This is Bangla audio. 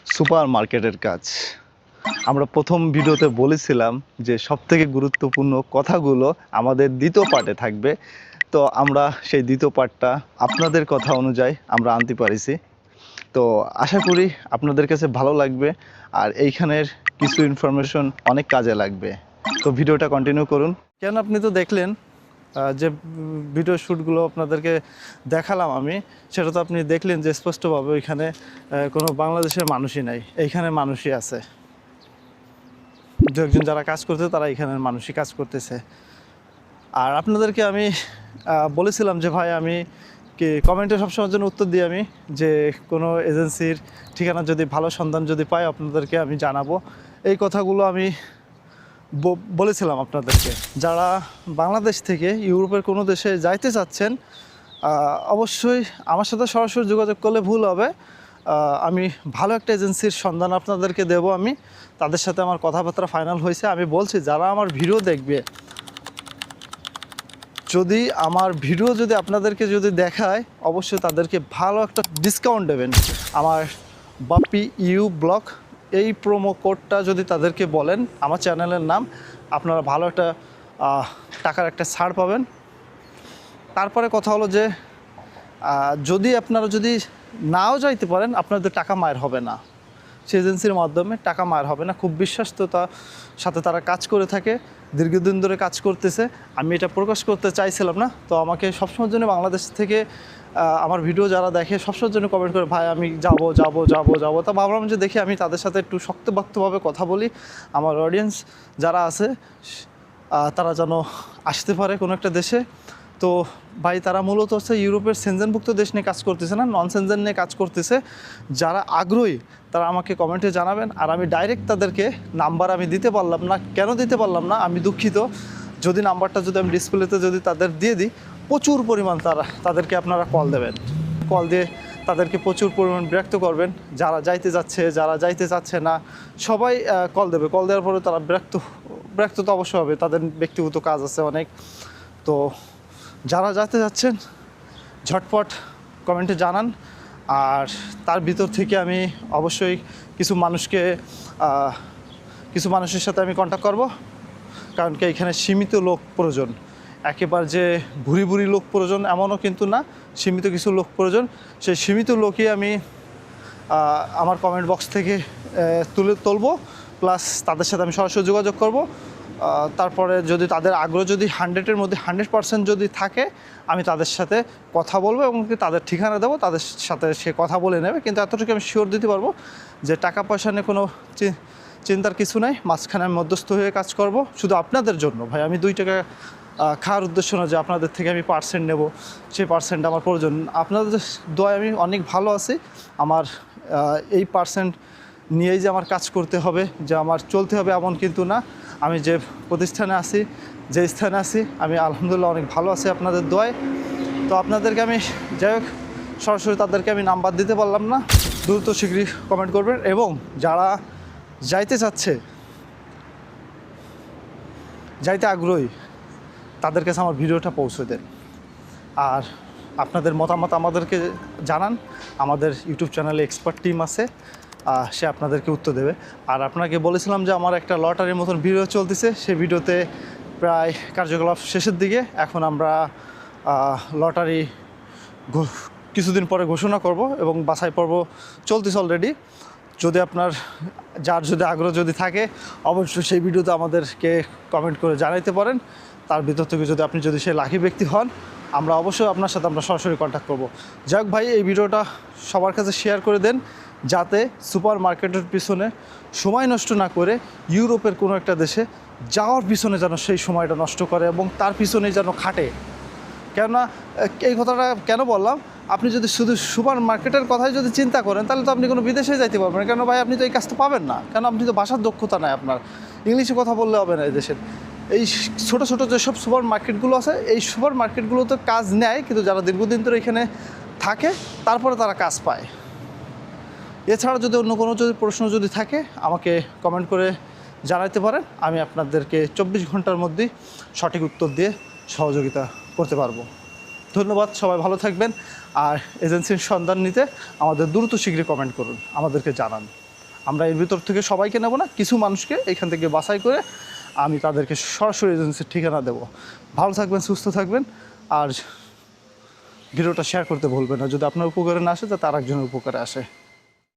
সুপার মার্কেটের কাজ। আমরা প্রথম ভিডিওতে বলেছিলাম যে সবথেকে গুরুত্বপূর্ণ কথাগুলো আমাদের দ্বিতীয় পার্টে থাকবে। তো আমরা সেই দ্বিতীয় পার্টটা আপনাদের কথা অনুযায়ী আমরা আনতে পারিছি। তো আশা করি আপনাদের কাছে ভালো লাগবে আর এইখানের কিছু ইনফরমেশন অনেক কাজে লাগবে। তো ভিডিওটা কন্টিনিউ করুন। কেন আপনি তো দেখলেন যে ভিডিও শ্যুটগুলো আপনাদেরকে দেখালাম আমি, সেটা তো আপনি দেখলেন যে স্পষ্টভাবে ওইখানে কোনো বাংলাদেশের মানুষই নাই, এইখানে মানুষই আছে। দু একজন যারা কাজ করতে তারা এখানের মানুষই কাজ করতেছে। আর আপনাদেরকে আমি বলেছিলাম যে ভাই আমি কি কমেন্টে সবসময়ের জন্য উত্তর দিই আমি, যে কোনো এজেন্সির ঠিকানা যদি ভালো সন্ধান যদি পাই আপনাদেরকে আমি জানাবো। এই কথাগুলো আমি বলেছিলাম আপনাদেরকে। যারা বাংলাদেশ থেকে ইউরোপের কোনো দেশে যাইতে চাচ্ছেন অবশ্যই আমার সাথে সরাসরি যোগাযোগ করলে ভুল হবে। আমি ভালো একটা এজেন্সির সন্ধান আপনাদেরকে দেব। আমি তাদের সাথে আমার কথাবার্তা ফাইনাল হয়েছে। আমি বলছি যারা আমার ভিডিও দেখবে, যদি আমার ভিডিও যদি আপনাদেরকে যদি দেখায় অবশ্যই তাদেরকে ভালো একটা ডিসকাউন্ট দেবেন। আমার বাপ্পি ইউ ব্লগ এই প্রোমো কোডটা যদি তাদেরকে বলেন, আমার চ্যানেলের নাম, আপনারা ভালো একটা টাকার একটা ছাড় পাবেন। তারপরে কথা হলো যে যদি আপনারা যদি নাও যাইতে পারেন আপনাদের টাকা মায়ের হবে না, সে এজেন্সির মাধ্যমে টাকা মায়ের হবে না। খুব বিশ্বস্ততার সাথে তারা কাজ করে থাকে, দীর্ঘদিন ধরে কাজ করতেছে। আমি এটা প্রকাশ করতে চাইছিলাম না। তো আমাকে সবসময়ের জন্য বাংলাদেশ থেকে আমার ভিডিও যারা দেখে সবসময়ের জন্য কমেন্ট করে ভাই আমি যাবো যাবো যাবো যাবো। তা ভাবলাম যে দেখি আমি তাদের সাথে একটু শক্তভক্তভাবে কথা বলি, আমার অডিয়েন্স যারা আছে তারা যেন আসতে পারে কোনো একটা দেশে। তো ভাই তারা মূলত হচ্ছে ইউরোপের সেনজেনভুক্ত দেশ নিয়ে কাজ করতেছে না, নন সেনজেন নিয়ে কাজ করতেছে। যারা আগ্রহী তারা আমাকে কমেন্টে জানাবেন। আর আমি ডাইরেক্ট তাদেরকে নাম্বার আমি দিতে পারলাম না। কেন দিতে পারলাম না আমি দুঃখিত। যদি নাম্বারটা যদি আমি ডিসপ্লেতে যদি তাদের দিয়ে দিই, প্রচুর পরিমাণ তাদেরকে আপনারা কল দেবেন। কল দিয়ে তাদেরকে প্রচুর পরিমাণ বিরক্ত করবেন। যারা যাইতে যাচ্ছে, যারা যাইতে চাচ্ছে না, সবাই কল দেবে। কল দেওয়ার পরে তারা বিরক্ত তো অবশ্যই হবে, তাদের ব্যক্তিগত কাজ আছে অনেক। তো যারা যেতে যাচ্ছেন ঝটপট কমেন্টে জানান। আর তার ভিতর থেকে আমি অবশ্যই কিছু মানুষের সাথে আমি কন্ট্যাক্ট করব, কারণ কি এখানে সীমিত লোক প্রয়োজন। একেবারে যে ভুরি লোক প্রয়োজন এমনও কিন্তু না, সীমিত কিছু লোক প্রয়োজন। সেই সীমিত লোকই আমি আমার কমেন্ট বক্স থেকে তুলব, প্লাস তাদের সাথে আমি সরাসরি যোগাযোগ করব। তারপরে যদি তাদের আগ্রহ যদি 100-এর মধ্যে 100% যদি থাকে, আমি তাদের সাথে কথা বলবো এবং তাদের ঠিকানা দেবো, তাদের সাথে সে কথা বলে নেবে। কিন্তু এতটুকু আমি শিওর দিতে পারবো যে টাকা পয়সা নিয়ে কোনো চিন্তার কিছু নাই। মাঝখানে আমি মধ্যস্থ হয়ে কাজ করব শুধু আপনাদের জন্য। ভাই আমি 2 টাকা খাওয়ার উদ্দেশ্য না যে আপনাদের থেকে আমি পার্সেন্ট নেব, সেই পার্সেন্ট আমার প্রয়োজন। আপনাদের দোয়ায় আমি অনেক ভালো আছি। আমার এই পার্সেন্ট নিয়েই যে আমার কাজ করতে হবে, যে আমার চলতে হবে এমন কিন্তু না। আমি যে প্রতিষ্ঠানে আছি, যে স্থানে আছি, আমি আলহামদুলিল্লাহ অনেক ভালো আছি আপনাদের দোয়ায়। তো আপনাদেরকে আমি যাই হোক সরাসরি তাদেরকে আমি নাম্বার দিতে পারলাম না। দ্রুত শীঘ্রই কমেন্ট করবেন। এবং যারা যাইতে চাচ্ছে, যাইতে আগ্রহী, তাদের কাছে আমার ভিডিওটা পৌঁছে দেন। আর আপনাদের মতামত আমাদেরকে জানান। আমাদের ইউটিউব চ্যানেলে এক্সপার্ট টিম আছে, সে আপনাদেরকে উত্তর দেবে। আর আপনাকে বলেছিলাম যে আমার একটা লটারির মতন ভিডিও চলতেছে, সেই ভিডিওতে প্রায় কার্যকলাপ শেষের দিকে। এখন আমরা লটারি কিছুদিন পরে ঘোষণা করব এবং বাছাই পর্ব চলতেছে অলরেডি। যদি আপনার যদি আগ্রহ যদি থাকে অবশ্যই সেই ভিডিওতে আমাদেরকে কমেন্ট করে জানাইতে পারেন। তার ভিতর থেকে আপনি যদি সেই লাকি ব্যক্তি হন, আমরা অবশ্যই আপনার সাথে আমরা সরাসরি কন্ট্যাক্ট করব। যাক ভাই, এই ভিডিওটা সবার কাছে শেয়ার করে দেন, যাতে সুপার মার্কেটের পিছনে সময় নষ্ট না করে ইউরোপের কোনো একটা দেশে যাওয়ার পিছনে যেন সেই সময়টা নষ্ট করে এবং তার পিছনেই যেন খাটে। কেননা এই কথাটা কেন বললাম, আপনি যদি শুধু সুপার মার্কেটের কথাই যদি চিন্তা করেন তাহলে তো আপনি কোনো বিদেশে যাইতে পারবেন না। কেন ভাই, আপনি তো এই কাজটা পাবেন না, কেন আপনি তো ভাষার দক্ষতা নাই আপনার, ইংলিশে কথা বললে হবে না। এই দেশের এই ছোটো ছোটো যেসব সুপার মার্কেটগুলো আছে, এই সুপার মার্কেটগুলো তো কাজ নেয়, কিন্তু যারা দীর্ঘদিন ধরে এখানে থাকে তারপরে তারা কাজ পায়। এছাড়া যদি অন্য কোনো প্রশ্ন যদি থাকে আমাকে কমেন্ট করে জানাতে পারেন। আমি আপনাদেরকে 24 ঘন্টার মধ্যেই সঠিক উত্তর দিয়ে সহযোগিতা করতে পারবো। ধন্যবাদ, সবাই ভালো থাকবেন। আর এজেন্সির সন্ধান নিতে আমাদের দ্রুত শীঘ্রই কমেন্ট করুন, আমাদেরকে জানান। আমরা এর ভিতর থেকে সবাইকে নেব না, কিছু মানুষকে এখান থেকে বাছাই করে আমি তাদেরকে সরাসরি এজেন্সির ঠিকানা দেব। ভালো থাকবেন, সুস্থ থাকবেন, আর ভিডিওটা শেয়ার করতে ভুলবেন না যদি আপনার উপকারে না আসে যাতে আরেকজনের উপকারে আসে।